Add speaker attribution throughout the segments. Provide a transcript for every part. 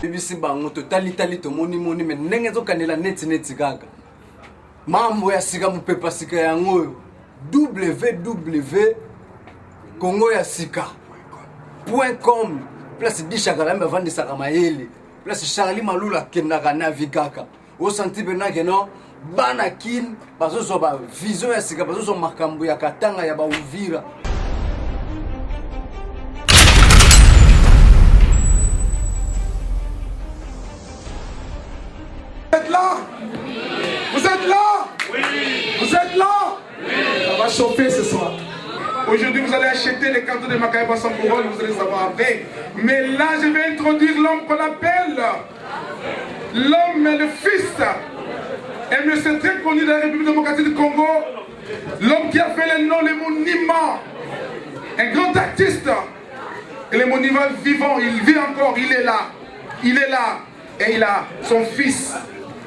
Speaker 1: bibisi bango totalitali tomoni mais ndenge ezokanela neti kaka mambo ya sika mopepa sika yango oyo www Congo ya sika.com place bishaka lambe avandisaka mayele place Charlie Malula kendaka navi kaka osanti benake no bana kin bazozo ba vision ya sika bazozo makambo ya katanga ya ba Uvira.
Speaker 2: Vous êtes là? Vous êtes là? Oui. Vous êtes là? Oui. Ça va chauffer ce soir. Aujourd'hui, vous allez acheter les cartes de Makaïba sans couronne, vous allez savoir après. Mais là, je vais introduire l'homme qu'on appelle l'homme et le fils. Et monsieur très connu de la République démocratique du Congo. L'homme qui a fait le nom, les monuments. Un grand artiste. Et les monuments vivants, il vit encore, il est là. Il est là. Et il a son fils.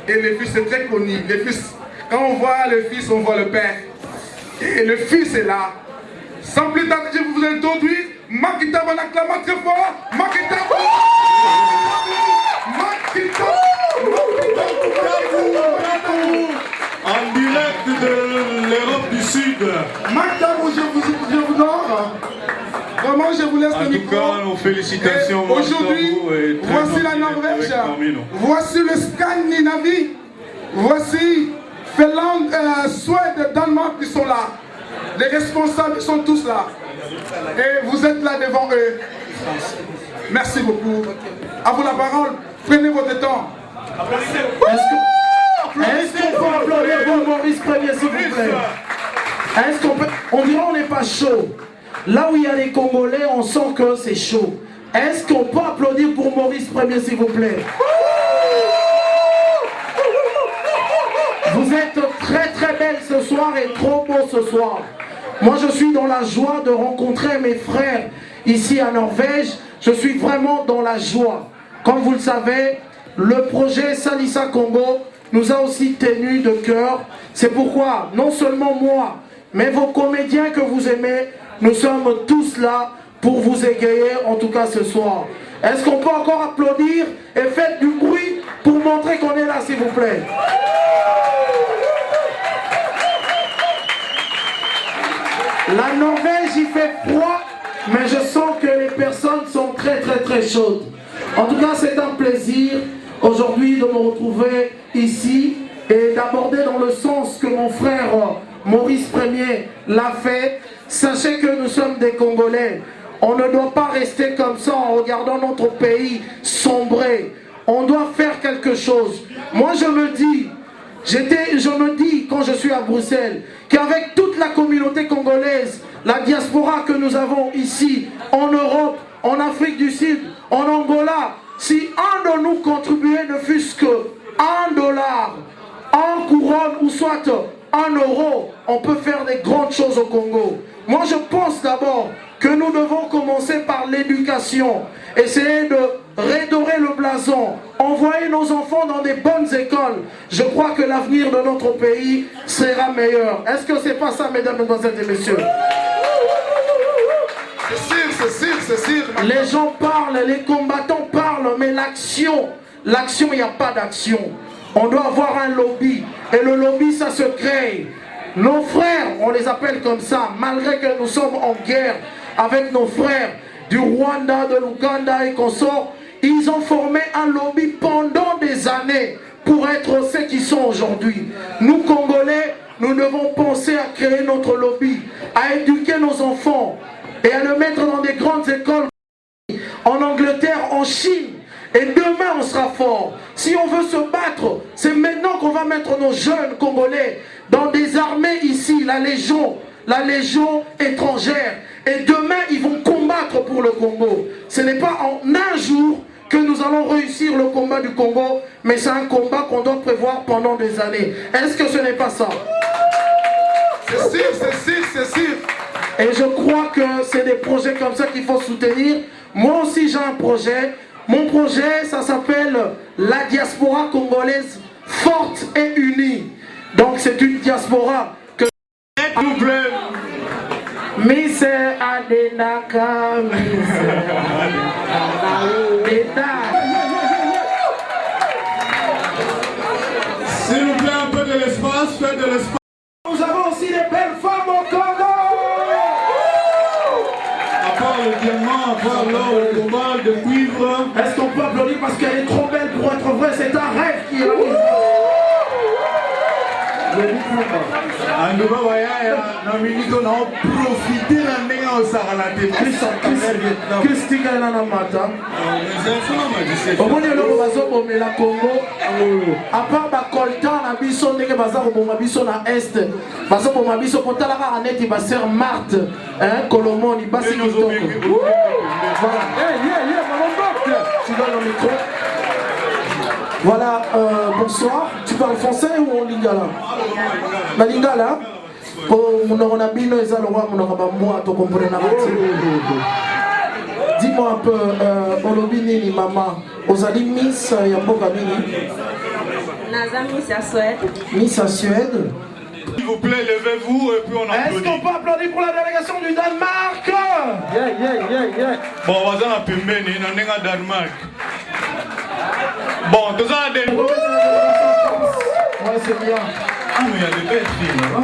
Speaker 2: Et le fils est très connu. Le fils, quand on voit le fils, on voit le père. Et le fils est là. Sans plus tarder, je vais vous introduire Makita, on acclame très fort. Makita,
Speaker 3: en direct de l'Europe du Sud.
Speaker 2: Makita, je vous donne. Vraiment, je vous laisse le micro.
Speaker 3: En tout cas, nos félicitations.
Speaker 2: Aujourd'hui, voici la Norvège. Voici le Scandinavie. Voici Finlande, Suède, Danemark qui sont là. Les responsables sont tous là. Et vous êtes là devant eux. Merci beaucoup. À vous la parole. Prenez votre temps.
Speaker 4: Est-ce qu'on peut applaudir pour Maurice Premier, s'il vous plaît? Est-ce qu'on peut... On dirait qu'on n'est pas chaud. Là où il y a les Congolais, on sent que c'est chaud. Est-ce qu'on peut applaudir pour Maurice Premier, s'il vous plaît? Vous êtes très très belle ce soir et trop beau ce soir. Moi je suis dans la joie de rencontrer mes frères ici à Norvège. Je suis vraiment dans la joie. Comme vous le savez, le projet Salisa Congo nous a aussi tenus de cœur. C'est pourquoi non seulement moi, mais vos comédiens que vous aimez, nous sommes tous là pour vous égayer, en tout cas ce soir. Est-ce qu'on peut encore applaudir et faites du bruit pour montrer qu'on est là, s'il vous plaît? La Norvège, il fait froid, mais je sens que les personnes sont très très très chaudes. En tout cas, c'est un plaisir aujourd'hui de me retrouver ici et d'aborder dans le sens que mon frère Maurice Premier l'a fait. Sachez que nous sommes des Congolais. On ne doit pas rester comme ça en regardant notre pays sombrer. On doit faire quelque chose. Moi, je me dis quand je suis à Bruxelles, qu'avec toute la communauté congolaise, la diaspora que nous avons ici, en Europe, en Afrique du Sud, en Angola, si un de nous contribuait ne fût-ce que $1, en couronne ou soit €1, on peut faire des grandes choses au Congo. Moi je pense d'abord que nous devons commencer par l'éducation, essayer de redorer le blason, envoyer nos enfants dans des bonnes écoles. Je crois que l'avenir de notre pays sera meilleur. Est-ce que c'est pas ça, mesdames, mesdemoiselles et messieurs?
Speaker 2: C'est sûr.
Speaker 4: Les gens parlent, les combattants parlent, mais l'action, il n'y a pas d'action. On doit avoir un lobby, et le lobby, ça se crée. Nos frères, on les appelle comme ça, malgré que nous sommes en guerre avec nos frères du Rwanda, de l'Ouganda et consorts, ils ont formé un lobby pendant des années pour être ceux qui sont aujourd'hui. Nous, Congolais, nous devons penser à créer notre lobby, à éduquer nos enfants et à le mettre dans des grandes écoles en Angleterre, en Chine. Et demain, on sera fort. Si on veut se battre, c'est maintenant qu'on va mettre nos jeunes Congolais dans des armées ici, la Légion étrangère. Et demain, ils vont combattre pour le Congo. Ce n'est pas en un jour que nous allons réussir le combat du Congo, mais c'est un combat qu'on doit prévoir pendant des années. Est-ce que ce n'est pas ça?
Speaker 2: C'est sûr.
Speaker 4: Et je crois que c'est des projets comme ça qu'il faut soutenir. Moi aussi, j'ai un projet. Mon projet, ça s'appelle la diaspora congolaise forte et unie. Donc c'est une diaspora que... Mise Adenaka, Mise Adenaka. Est-ce qu'on peut applaudir parce qu'elle est trop belle pour être vraie? C'est un rêve qui est là.
Speaker 3: Anduba Waya, Naminiko n'a profité de la néga au Saralate.
Speaker 4: Christique est là dans le matin. Au moins, il y a le la Congo. À part la coltan, la bison, les bazar au Bomabiso na Est. Bazo Bomabiso, quand la ranet, il va ser Marthe. Colomon, il passe le temps. Voilà. Tu donnes le micro. Voilà, bonsoir. Tu parles français ou en lingala? La lingala? Pour mon abino et zaloa, mon abamboa, tu comprends? Dis-moi un peu, Olobini ni maman, Ozali Miss Yamboka Bini?
Speaker 5: Naza Miss à Suède.
Speaker 4: Miss à Suède.
Speaker 3: S'il vous plaît, levez-vous et puis on applaudit.
Speaker 4: Est-ce qu'on peut applaudir pour la délégation du Danemark?
Speaker 3: Bon, on va dans la pembeni, on est en Danemark. Bon, tout ça, des...
Speaker 4: Ouais, c'est bien.
Speaker 3: Ah, mais il y a des belles filles là-bas.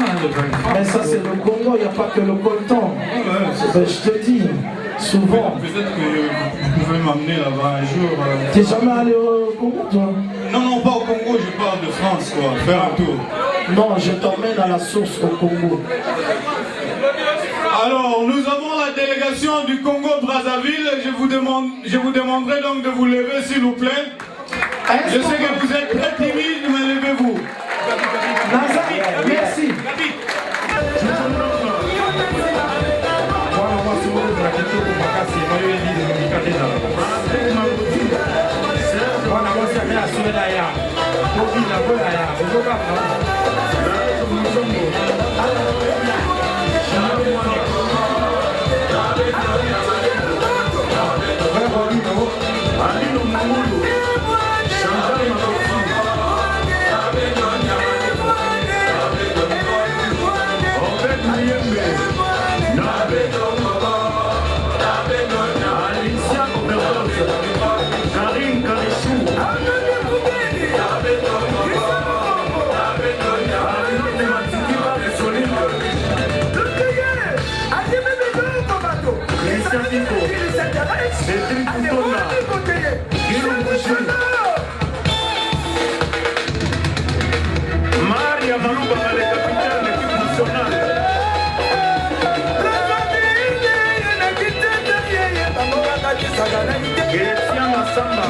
Speaker 4: Mais ça, c'est le Congo, il n'y a pas que le coltan. Je te dis, souvent.
Speaker 3: Peut-être que vous pouvez m'amener là-bas un jour.
Speaker 4: T'es jamais allé au Congo, toi?
Speaker 3: Non, pas au Congo, je parle de France, quoi. Faire un tour.
Speaker 4: Non, je t'emmène à la source au Congo.
Speaker 3: Alors, nous avons la délégation du Congo-Brazzaville. Je vous demanderai donc de vous lever, s'il vous plaît. Je sais que vous êtes très timide, mais levez-vous.
Speaker 4: Naza, merci.
Speaker 3: Maria Maluba, le capitaine de l'équipe nationale. Christian Massamba.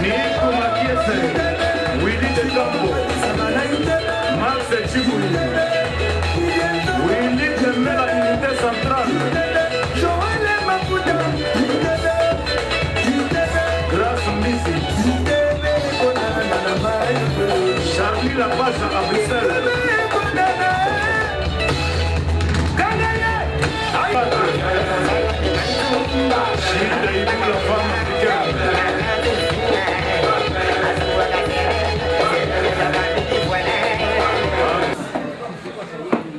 Speaker 3: Nico Makiese, Willy Chikambo, Max Chibouli, Willy Djembe, la unité centrale, Grâce Missi, Charlie Lapage à Bruxelles, Chine et la femme africaine.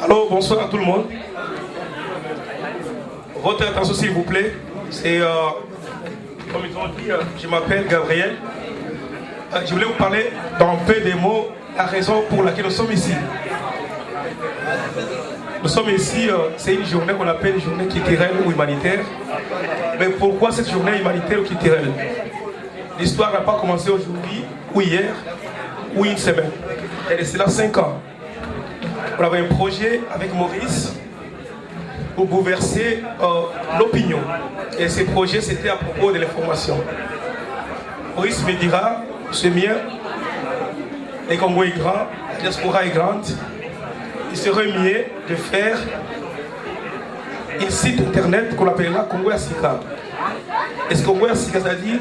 Speaker 6: Alors, bonsoir à tout le monde. Votre attention s'il vous plaît. C'est, comme ils ont dit, je m'appelle Gabriel. Je voulais vous parler dans peu des mots, la raison pour laquelle nous sommes ici. Nous sommes ici, c'est une journée qu'on appelle une journée culturelle ou humanitaire. Mais pourquoi cette journée humanitaire ou culturelle? L'histoire n'a pas commencé aujourd'hui, ou hier, ou une semaine. Elle est là 5 ans. On avait un projet avec Maurice pour bouleverser l'opinion. Et ce projet, c'était à propos de l'information. Maurice me dira, c'est mieux, le Congo est grand, la diaspora est grande, il serait mieux de faire un site internet qu'on appellera Congo Asika. Et ce Congo Asika, c'est-à-dire,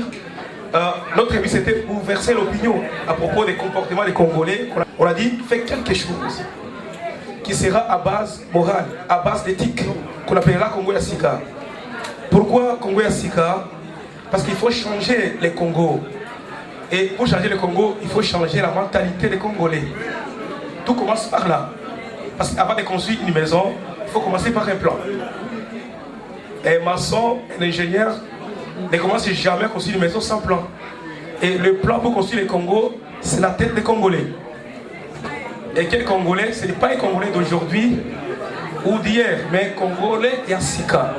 Speaker 6: notre but c'était pour bouleverser l'opinion à propos des comportements des Congolais. On a dit, faites quelque chose qui sera à base morale, à base d'éthique, qu'on appellera Congo Asika. Pourquoi Congo Asika? Parce qu'il faut changer les Congos. Et pour changer le Congo, il faut changer la mentalité des Congolais. Tout commence par là. Parce qu'avant de construire une maison, il faut commencer par un plan. Un maçon, un ingénieur ne commence jamais à construire une maison sans plan. Et le plan pour construire le Congo, c'est la tête des Congolais. Et quel Congolais? Ce n'est pas un Congolais d'aujourd'hui ou d'hier, mais un Congolais Yassika.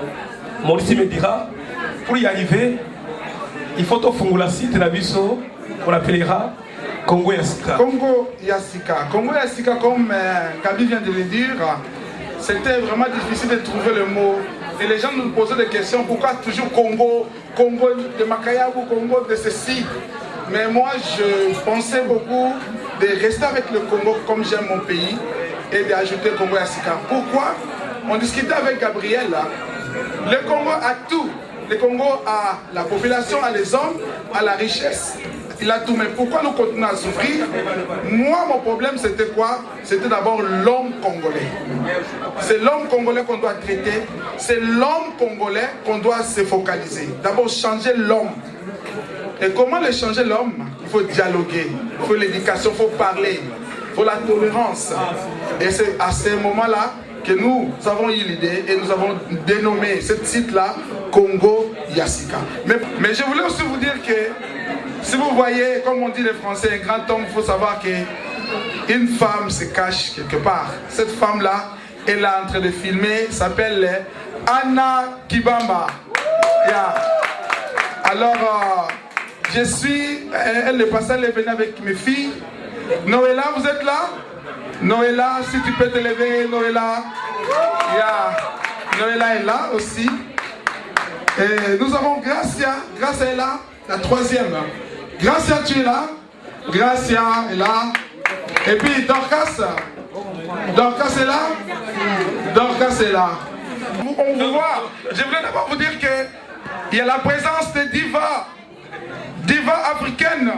Speaker 6: Maurice me dira, pour y arriver, il faut au Fungula site Nabiso, on appellera Congo Yassika.
Speaker 2: Congo Yassika. Congo Yassika, comme Kaby vient de le dire, c'était vraiment difficile de trouver le mot. Et les gens nous posaient des questions, pourquoi toujours Congo, Congo de Makayabou, Congo de ceci. Mais moi, je pensais beaucoup de rester avec le Congo comme j'aime mon pays et d'ajouter Congo Yassika. Pourquoi? On discutait avec Gabriel, là. Le Congo a tout. Le Congo a la population, a les hommes, a la richesse. Il a tout. Mais pourquoi nous continuons à souffrir? Moi, mon problème, c'était quoi? C'était d'abord l'homme congolais. C'est l'homme congolais qu'on doit traiter. C'est l'homme congolais qu'on doit se focaliser. D'abord, changer l'homme. Et comment le changer l'homme? Il faut dialoguer. Il faut l'éducation, il faut parler. Il faut la tolérance. Et c'est à ce moment-là que nous avons eu l'idée et nous avons dénommé ce site-là Congo Yassika. Mais je voulais aussi vous dire que si vous voyez, comme on dit les Français, un grand homme, il faut savoir qu'une femme se cache quelque part. Cette femme-là, elle est en train de filmer, s'appelle Anna Kibamba. Yeah. Alors, elle est passée, elle est venue avec mes filles. Noëlla, vous êtes là? Noëlla, si tu peux te lever, Noëlla. Yeah. Noëlla est là aussi. Et nous avons Gracia. Gracia est là, la troisième. Gracia, tu es là. Gracia est là. Et puis Dorcas. Dorcas est là. Dorcas est là. On vous voit. Je voulais d'abord vous dire qu'il y a la présence de Diva. Diva africaine.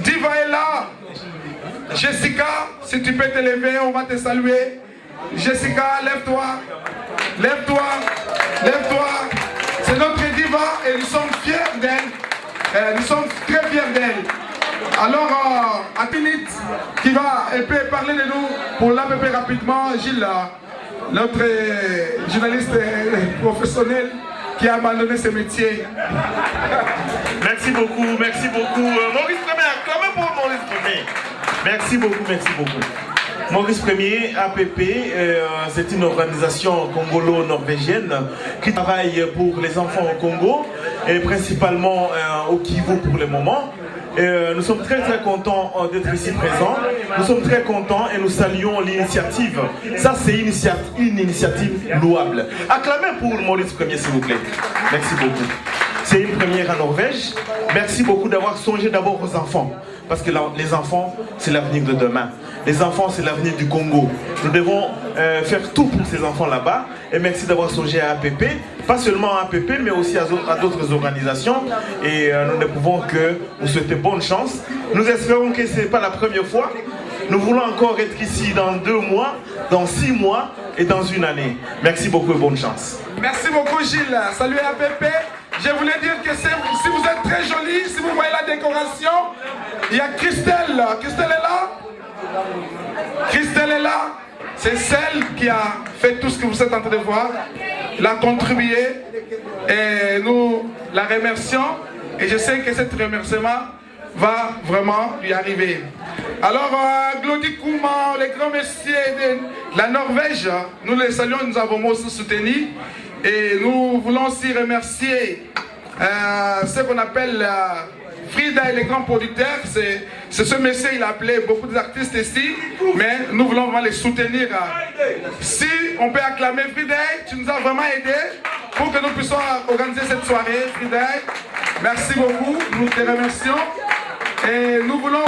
Speaker 2: Diva est là. Jessica, si tu peux te lever, on va te saluer. Jessica, lève-toi. Lève-toi. Lève-toi. C'est notre diva et nous sommes fiers d'elle. Nous sommes très fiers d'elle. Alors, Atinit, qui va peut parler de nous pour l'APP rapidement. Gilles, notre journaliste professionnel qui a abandonné ce métier.
Speaker 7: Merci beaucoup, merci beaucoup. Maurice Premier, acclamez pour Maurice Premier. Merci beaucoup, merci beaucoup. Maurice Premier, APP, c'est une organisation congolo-norvégienne qui travaille pour les enfants au Congo et principalement au Kivu pour le moment. Nous sommes très très contents d'être ici présents. Nous sommes très contents et nous saluons l'initiative. Ça, c'est une initiative louable. Acclamez pour Maurice Premier, s'il vous plaît. Merci beaucoup. C'est une première en Norvège. Merci beaucoup d'avoir songé d'abord aux enfants. Parce que les enfants, c'est l'avenir de demain. Les enfants, c'est l'avenir du Congo. Nous devons faire tout pour ces enfants là-bas. Et merci d'avoir songé à APP. Pas seulement à APP, mais aussi à d'autres organisations. Et nous ne pouvons que vous souhaiter bonne chance. Nous espérons que ce n'est pas la première fois. Nous voulons encore être ici dans 2 mois, dans 6 mois et dans 1 année. Merci beaucoup et bonne chance.
Speaker 2: Merci beaucoup Gilles. Salut APP. Je voulais dire que si vous êtes très jolis, si vous voyez la décoration, il y a Christelle. Christelle est là? Christelle est là. C'est celle qui a fait tout ce que vous êtes en train de voir. Elle a contribué et nous la remercions. Et je sais que cet remerciement va vraiment lui arriver. Alors, Glody Kouma, les grands messieurs de la Norvège, nous les saluons, nous avons aussi soutenu. Et nous voulons aussi remercier ce qu'on appelle Frida et les grands producteurs. C'est ce monsieur, il a appelé beaucoup d'artistes ici, mais nous voulons vraiment les soutenir. Si on peut acclamer Frida, tu nous as vraiment aidé pour que nous puissions organiser cette soirée. Frida, merci beaucoup, nous te remercions. Et nous voulons...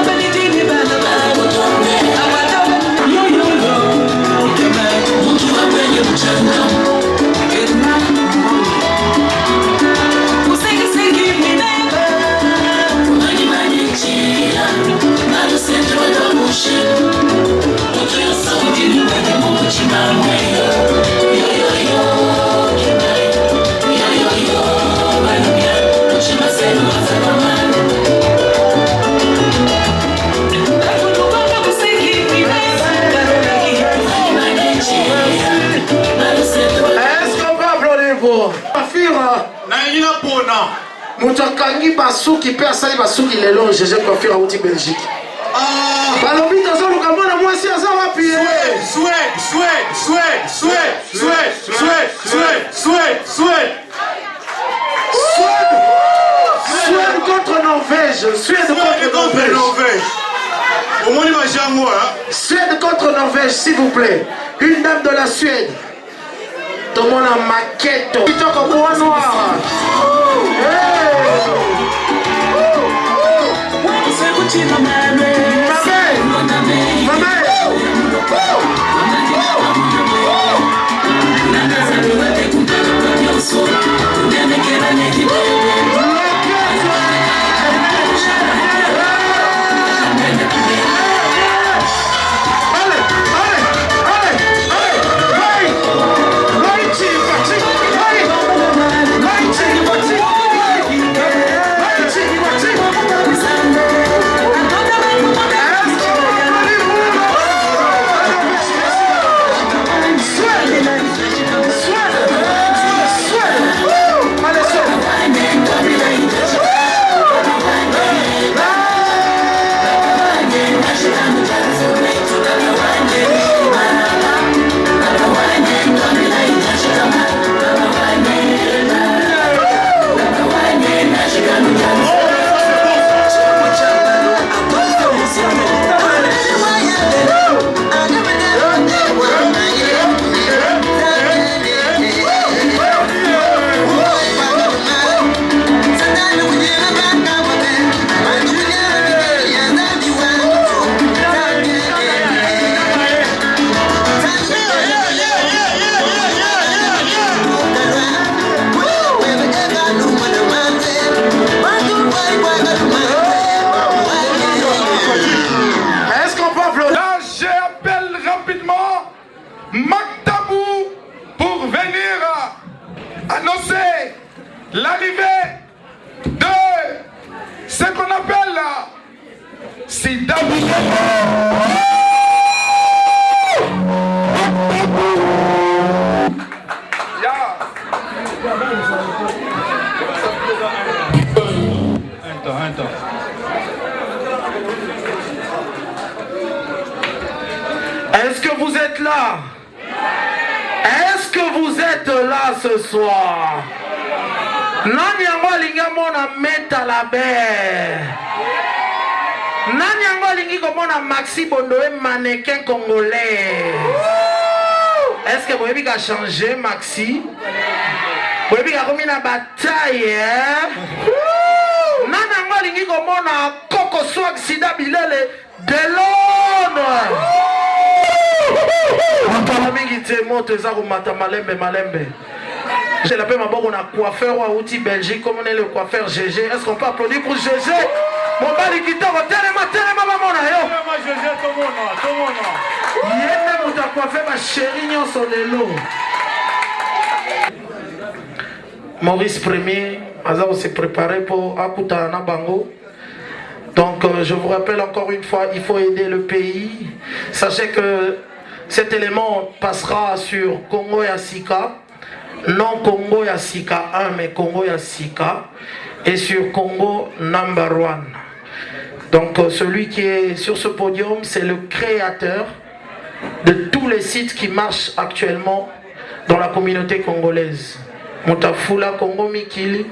Speaker 8: Thank you.
Speaker 4: coiffure. Coiffure.
Speaker 3: Naïna Pona.
Speaker 4: Moutakangi Basuki, Père Sali Basuki, les longs, j'ai coiffure à Outi Belgique. Balobi, t'as le Cameroun, moi aussi, à ça va pied. Suède contre Norvège. Suède contre Norvège.
Speaker 3: Au moins, il va jamais moi.
Speaker 4: Suède contre Norvège, s'il vous plaît. Une dame de la Suède. Tout le monde en maquette. Petit en noir.
Speaker 2: l'arrivée de ce qu'on appelle Sida
Speaker 3: Un temps.
Speaker 4: Est-ce que vous êtes là? Est-ce que vous êtes là ce soir? Nani yango linga mona meta la baie. Nani yango lingi komona Maxi Bondoé mannequin congolais. Est-ce que vous avez changé Maxi? Vous avez commis la bataille? Nani yango lingi komona Coco Swag Sida Bilele de Londres. J'ai la paix ma bonne coiffeur ou outil Belgique comme on est le coiffeur GG. Est-ce qu'on peut applaudir pour GG? Mon bali qui tombe, tellement maman yo. Yéne ou ta coiffeur ma chérie nyon son élo. Maurice Premier, Azao s'est préparé pour Akuta Nabango. Donc je vous rappelle encore une fois, il faut aider le pays. Sachez que cet élément passera sur Congo Yassika, non Congo Yassika 1, mais Congo Yassika, et sur Congo Number 1. Donc celui qui est sur ce podium, c'est le créateur de tous les sites qui marchent actuellement dans la communauté congolaise. Moutafula Congo Mikili,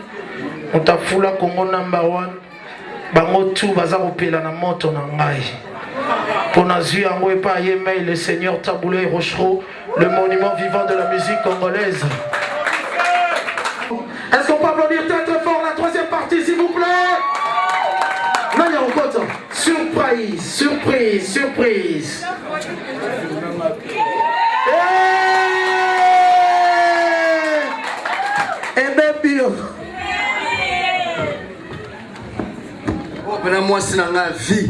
Speaker 4: Moutafula Congo Number 1, bango tout baza kopela na moto na ngai. Pour Nazu Yango et pas Yemei, le Seigneur Taboulé Rochereau, le monument vivant de la musique congolaise. Est-ce qu'on peut applaudir très fort la troisième partie, s'il vous plaît? Nanya Okoto, surprise.
Speaker 1: Pena mwasi na nga vie.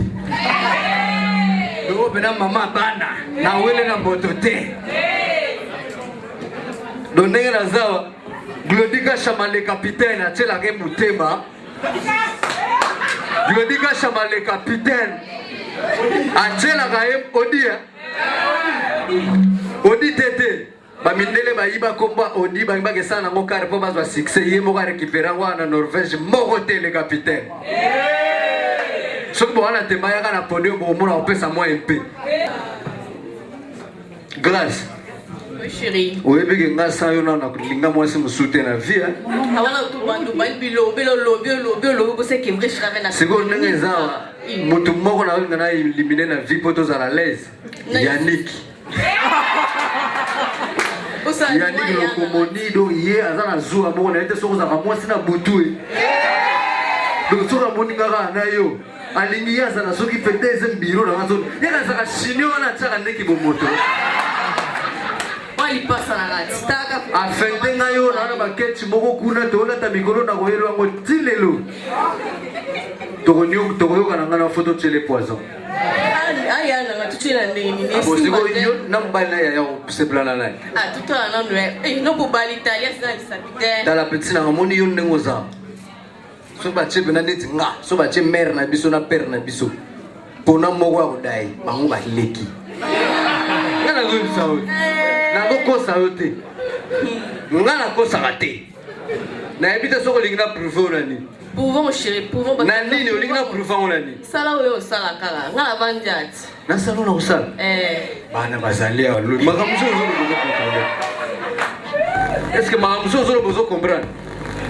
Speaker 1: Ndo pena mama bana na wele na moto te. Ndo ndenge na zawa Glodika Chamale capitaine atela ke mutema. Glodika Chamale capitaine atela ka Odia. Odi tete. Bamindele bayiba komba odi bangba kesana ngo kare po bazwa succès yemo ka récupérer wana Norvège moko te le capitaine. Soki bwana tema yaka na podium bo mona opesa moi MP. Grâce.
Speaker 5: Oui chérie.
Speaker 1: Oui bige nga sa yo na linga moi se musute na vie.
Speaker 5: Awana tu bandu bilo bo se ki vrai chave na.
Speaker 1: Siko ndenge zawa. Mutu moko na winga na éliminer na vie poto za la l'aise. Yannick. Yannick Lokomoni do ye azana zuwa moko na ete soko za kamwasi na butu. Donc soko moni ngaka na yo. Alingi yaza na soki peteze mbiro na ngazo. Yeka saka shinyo na tsaka ndeki bomoto.
Speaker 5: Wali pasa na ngati. Taka
Speaker 1: afende ngayo na baketi moko kuna tona ta mikolo na koyelo ngo tilelo. Tokonyo kana ngana photo tele poison.
Speaker 5: Aya na ngatuchela ndeni.
Speaker 1: Abosiko yo nambala ya seblana na.
Speaker 5: Ah tout à non no bobali Italia ça s'habite.
Speaker 1: Dans la petite na moni yo nengoza. So ba chebe na neti nga, so ba che mère na biso na père na biso. Pona moko akudai, bango ba leki. Ngana go bisawo. Na go kosa yote. Ngana kosa kate. Na ebite soko lingina prouver nani.
Speaker 5: Pouvons chérie, pouvons.
Speaker 1: Na nini olingina prouver nani?
Speaker 5: Sala oyo sala kala. Ngala vanjat.
Speaker 1: Na sala na usala. Bana bazali ya lo. Makamso zo bozo comprendre. Est-ce que makamso zo bozo comprendre?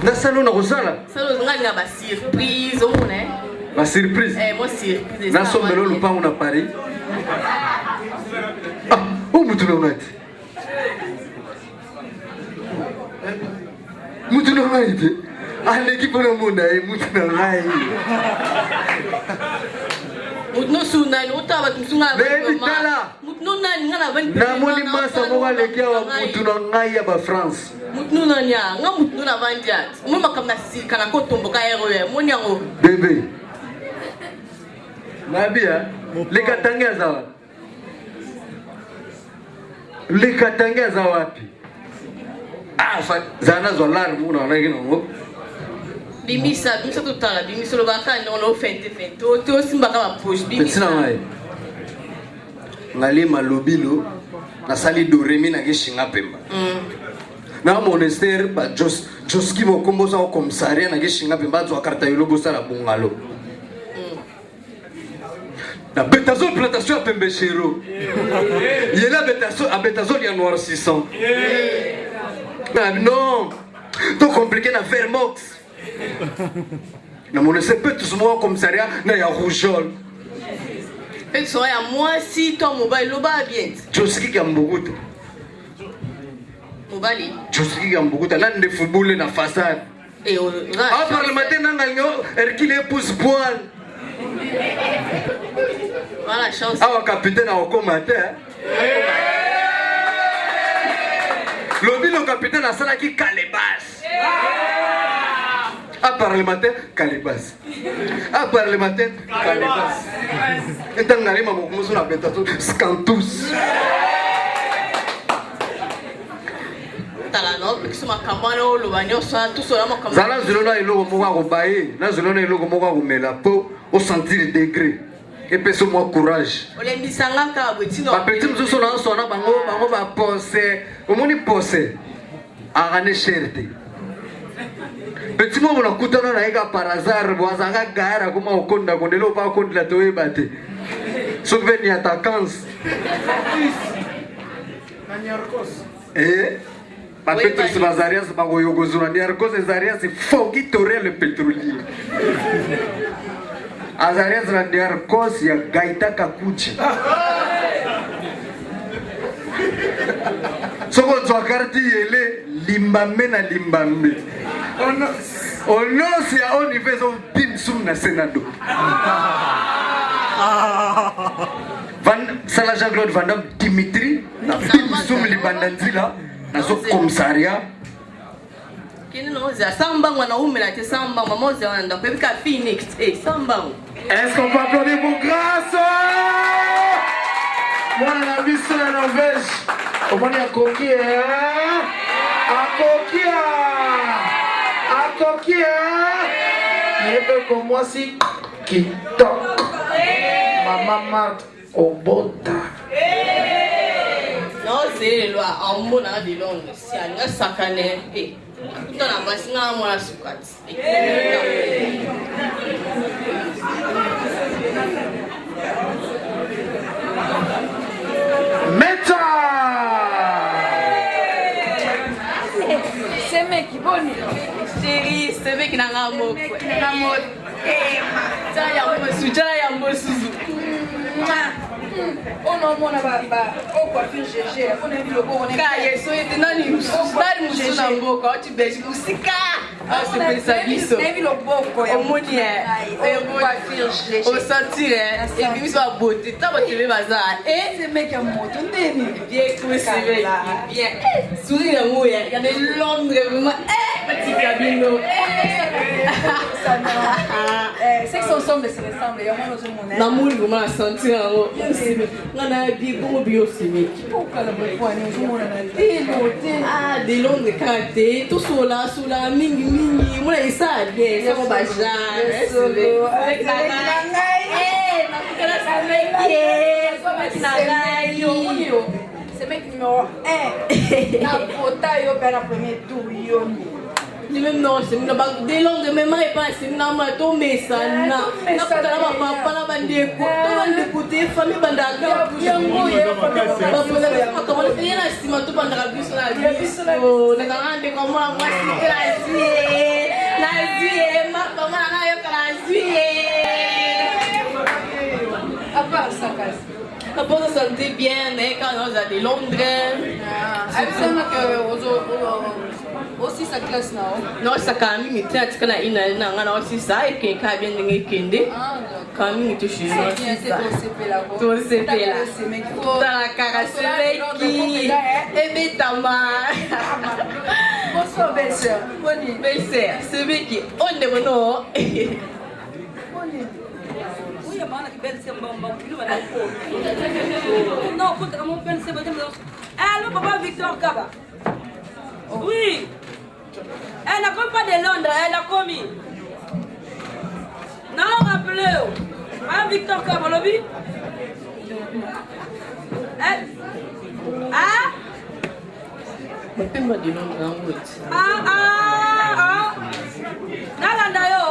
Speaker 1: Na salon na usala.
Speaker 5: Salon nganga ba surprise on est.
Speaker 1: Ba surprise.
Speaker 5: Moi surprise.
Speaker 1: Na sombelo lupango na Paris. Ah, o mutu na unati. Mutu na unati. Ale ki pona mona e mutu na ngai.
Speaker 5: Mutu no suna no taba tsunga.
Speaker 1: Mutu no nani ngana ban. Na moni masa mo wale kia wa mutu na ngai ya ba France.
Speaker 5: Mutu no nya, nga mutu na vanjat. Mo makamna si kana ko tombo ka ero ye. Mo nyango.
Speaker 1: Bébé. Mabia, le katanga zawa. Le katanga za wapi? Ah, zana zolar muna na ngino ngo.
Speaker 5: Bimisa tutala, bimisa lo baka no fente. To simba ka push bimisa.
Speaker 1: Petsina ngai. Ngali malobilo na sali doremi na geshinga pemba. Na monastère ba Joski mo kombo sa commissariat na geshinga pemba zo karta yolobo sala bungalo. La bétazole plantation à Pembechero. Il y a la bétazole à noircissant. Non, trop compliqué à faire mox. Non, on ne sait pas tous moi commissariat, il y a rougeole.
Speaker 5: Et ça à moi si ton mobile lo ba bien.
Speaker 1: Joski Gambogut.
Speaker 5: Mobile.
Speaker 1: Joski Gambogut, là de football na façade.
Speaker 5: Et au
Speaker 1: parlementaire nangalio, Hercule pousse poil.
Speaker 5: Voilà chance.
Speaker 1: Ah, capitaine au commentaire. Le capitaine a ça qui calebas. À parlementaire, calebas. À parlementaire, calebas. Et tant que maman commence à bêta tout, scantus. Zala zulona ilo moka ko baye, na zulona ilo moka ko mela po au sentir le degré. Et puis ce moi courage. Ba petit muso na so na bango ba pose, omoni pose. Arane cherte. Petit mo na kutana na ega par hasard, boazanga gara kuma okonda kondelo pa kondela toye bate. Souveni attaquance. Patrice Bazarias, Bagoyogozuna, Niarcos et Zarias, c'est faux qui t'aurait le pétrolier. Azarias, la Niarcos, il y a Gaïta Kakuchi. Ce qu'on doit garder, il est Limbamé na Limbamé. On a c'est à haut niveau de Pinsum na Senado. Salah Jean-Claude Van Damme, Dimitri, na Pinsum Libandanzila. Na zo commissariat.
Speaker 5: Kini no za samba mwana umela te samba mamoze wanda pebika Phoenix samba.
Speaker 4: Est-ce qu'on peut applaudir pour grâce? Moi la vie sur la Norvège. Au moins il y a coquille. À coquille. Il peut comme moi si qui toque. Maman Marthe au bota.
Speaker 5: c'est le en bon à des longues. Si on a saccané, et tout en bas, on a moins la soucate.
Speaker 8: C'est mec qui bon.
Speaker 5: Chérie, c'est mec qui n'a pas mot. Tiens, il y a
Speaker 8: Oh non, mon ababa, oh coiffure GG, on est le bon, on est
Speaker 5: caillé, so il était dans une mousse dans le beau quand tu baisses musica. Ah, c'est pour ça qu'il sort.
Speaker 8: On le beau,
Speaker 5: au monier,
Speaker 8: coiffure GG.
Speaker 5: au sentir, et puis il soit beauté, t'as pas trouvé bazar. Et
Speaker 8: c'est mec qui a monté,
Speaker 5: bien cousu, bien. Sourire l'amour, il y a des longues vraiment. Petit cabino.
Speaker 8: C'est que son somme de se ressemble, il y a moins de monde.
Speaker 5: L'amour, comment sentir en haut. On a dit comment bien aussi, mec.
Speaker 8: Pourquoi le beau point, nous on
Speaker 5: a des longues caractères, tout cela, sous la mingi, moi, ça, bien, ça va
Speaker 8: c'est mec numéro 1. La pota yo per la première tour yo.
Speaker 5: Ni même non, c'est une des longues même pas c'est na ma tomber ça na. Na pas la papa la bande ko. To bande côté famille bande ka. Yango ye. Papa comment le faire là si ma to bande ka biso la biso. Oh, na ngande ko moi moi si classier. La ma maman na yo classier.
Speaker 8: À part ça casse.
Speaker 5: Après, on se sentait bien, mais quand on a des longues graines.
Speaker 8: Aussi sa classe là.
Speaker 5: Non, ça quand même, il y a aussi ça, et qu'il y a bien des kende. Quand même, il touche ça. Tout se fait là. Dans la carasse, qui est bétama.
Speaker 8: Bonsoir, belle-sœur.
Speaker 5: Belle-sœur, c'est bien qui on est bon.
Speaker 8: Non, écoute, mon père, c'est bon. Allô, papa Victor Kaba. Oui. Elle n'a pas de Londres, elle a commis. Non, rappelez-vous. Hein, Victor Kaba, lobby. Ah? Nalanda yo.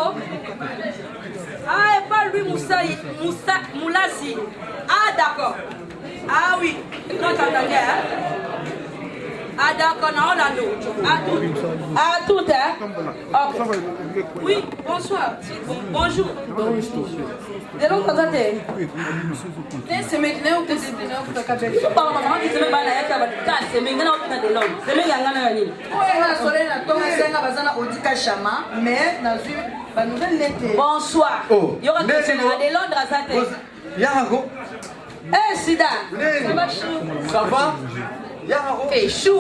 Speaker 8: Ah, et pas lui Moulassi. Ah, d'accord. Ah oui. Quand t'entendais, hein? Ah, d'accord, non, Orlando. À tout, hein? Ok. Oui, bonsoir. Bonjour. De l'autre côté. C'est maintenant que c'est déjà pour ta cabine. Je parle maman qui se met dans la table. C'est maintenant que tu as de l'homme. C'est maintenant que tu as de l'homme. Oui, la soleil n'a pas été là, parce qu'on a dit Kachama, mais dans une nouvelle lettre. Bonsoir. Il y aura des Londres à sa tête.
Speaker 1: Yako.
Speaker 8: Eh, Sida. Ça va, chou?
Speaker 1: Ça va? Yako.
Speaker 5: Eh, chou.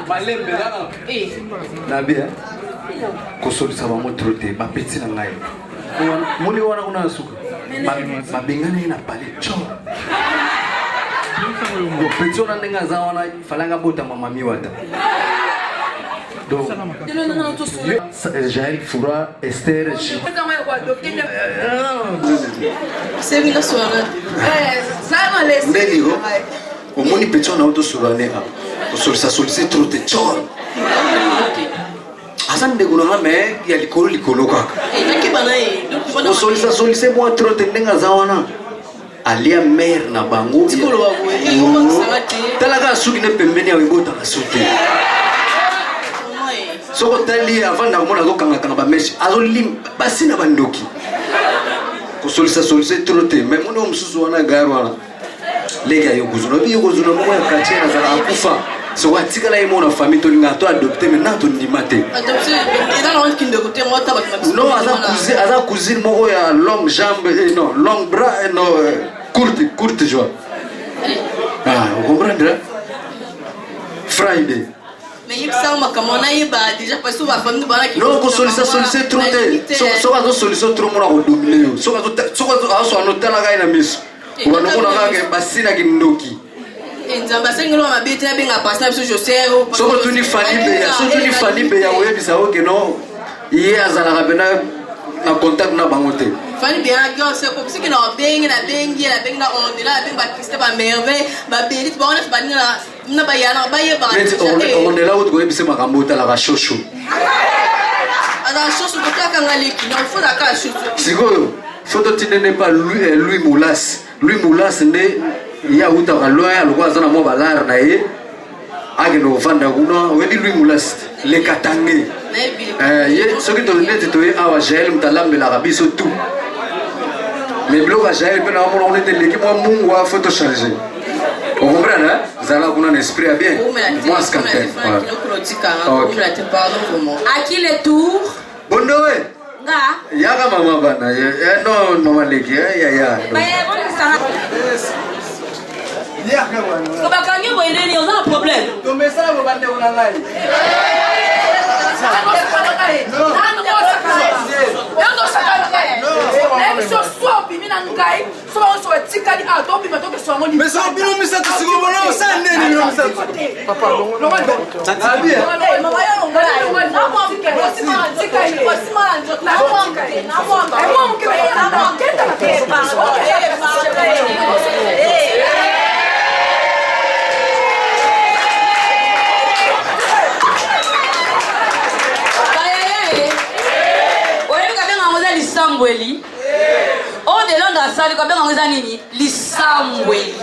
Speaker 1: Malembe, yako.
Speaker 5: Eh.
Speaker 1: Nabi, kosolisa bango trop te bapeti na ngai moni wana kuna na suka babengani na pale cho peti wana ndenge aza wana falanga botama mami wata Jaël Foura, Esther,
Speaker 5: c'est une soirée.
Speaker 1: Ndeligo, omoni peti wana auto surane kosolisa solise trop te cho Asan de guna me ya likolo kaka. Solise moi trop tendenga zawana. Alia mer na bango. Talaga suki ne pembeni ya wibota kasute. Soko tali avant na mona lokanga kanga ba meshi. Azolim basina bandoki. Ko solise trop te mais mona omsusu wana garwana. Lega yo kuzuna bi yo kuzuna mo ya kachena za akufa. So what tika la imo na famille to linga to adopter mais na to ndimate.
Speaker 5: Adopter eza na wiki ndo kote moi taba taba.
Speaker 1: Non, aza cousine moko ya long jambe non, long bras non courte je vois. Ah, vous comprenez? Friday.
Speaker 5: Mais il ça ma comme on a yeba déjà parce que va famille bana qui.
Speaker 1: Non, ko solisa trop te. So ka solisa trop mona ko dominer yo. So ka aso anotela ga ina miso. Wana kona ga basina kindoki.
Speaker 5: Nzamba sengelo mabete benga pastor biso Joseph.
Speaker 1: Soko tuni falibe ya webi sa oke no. Iye azala kabena na contact na bangote.
Speaker 5: Fani bien gyo se ko pisi kina bengi na benga on la benga Baptiste ba merveille ba belit ba on ba
Speaker 1: On est là où tu connais ma cambote la chouchou. Sikoyo, photo n'est pas Louis Moulas. Louis Moulas n'est ya uta loin alikuwa sana mo balar na ye. Ageno vanda kuna, wedi Louis Moulas le Katangé. Ce qui est à Jaël, Mtalam, l'Arabie, c'est tout. Mais bloc à Jaël, on était l'équipe, moi, photo chargée. Vous comprenez, hein? Vous allez avoir un esprit à bien. Moi, c'est comme
Speaker 8: À qui le tour?
Speaker 1: Bon Noël. Yaga maman bana. Non, maman leki, ya.
Speaker 8: On a un problème. Lisambweli. Oh, de l'on a sali, quand même, on a nini. Lisambweli.